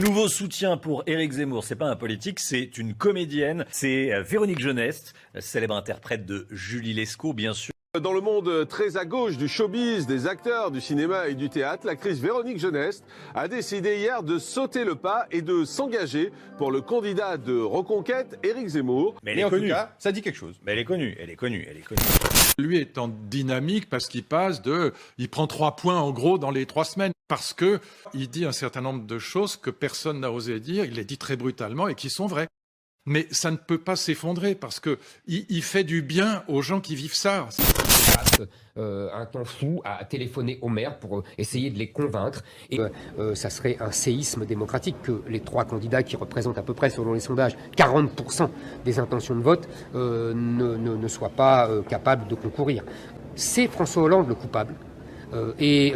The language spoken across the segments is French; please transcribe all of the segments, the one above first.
Nouveau soutien pour Éric Zemmour. C'est pas un politique, c'est une comédienne. C'est Véronique Jeunesse, célèbre interprète de Julie Lescaut, bien sûr. Dans le monde très à gauche du showbiz, des acteurs, du cinéma et du théâtre, l'actrice Véronique Jeunesse a décidé hier de sauter le pas et de s'engager pour le candidat de Reconquête, Éric Zemmour. Mais elle Mais est en tout connue. cas, ça dit quelque chose. Mais elle est connue, elle est connue, elle est connue. Lui est en dynamique parce qu'il il prend 3 points en gros dans les 3 semaines parce que il dit un certain nombre de choses que personne n'a osé dire. Il les dit très brutalement et qui sont vraies. Mais ça ne peut pas s'effondrer parce que il fait du bien aux gens qui vivent ça. Un temps fou à téléphoner au maire pour essayer de les convaincre. Et ça serait un séisme démocratique que les 3 candidats qui représentent à peu près, selon les sondages, 40% des intentions de vote ne soient pas capables de concourir. C'est François Hollande le coupable. Et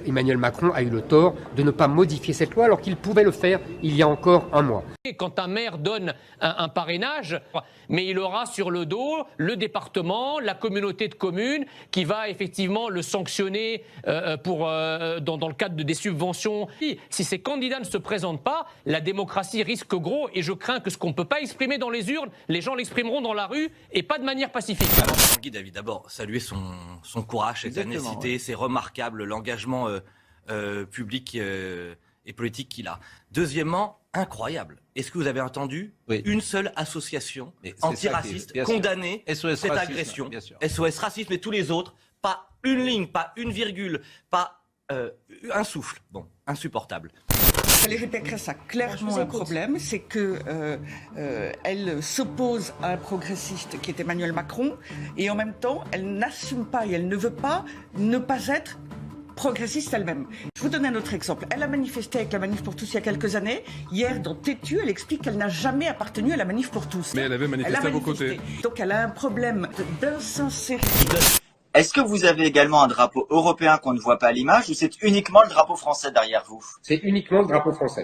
Emmanuel Macron a eu le tort de ne pas modifier cette loi alors qu'il pouvait le faire il y a encore un mois. Quand un maire donne un parrainage, mais il aura sur le dos le département, la communauté de communes qui va effectivement le sanctionner dans le cadre des subventions. Si ces candidats ne se présentent pas, la démocratie risque gros et je crains que ce qu'on ne peut pas exprimer dans les urnes, les gens l'exprimeront dans la rue et pas de manière pacifique. Guy David, d'abord, saluer son courage, sa ténacité, c'est remarquable, l'engagement public et politique qu'il a. Deuxièmement, incroyable. Est-ce que vous avez entendu une seule association antiraciste condamner cette agression SOS Racisme et tous les autres, pas une ligne, pas une virgule, pas un souffle. Bon, insupportable. Valérie Pécresse a clairement un problème, c'est que elle s'oppose à un progressiste qui est Emmanuel Macron et en même temps, elle n'assume pas et elle ne veut pas ne pas être progressiste elle-même. Je vous donne un autre exemple. Elle a manifesté avec la Manif pour tous il y a quelques années. Hier, dans Tétu, elle explique qu'elle n'a jamais appartenu à la Manif pour tous. Mais elle avait manifesté à vos côtés. Donc elle a un problème d'insincérité. Est-ce que vous avez également un drapeau européen qu'on ne voit pas à l'image ou c'est uniquement le drapeau français derrière vous? C'est uniquement le drapeau français.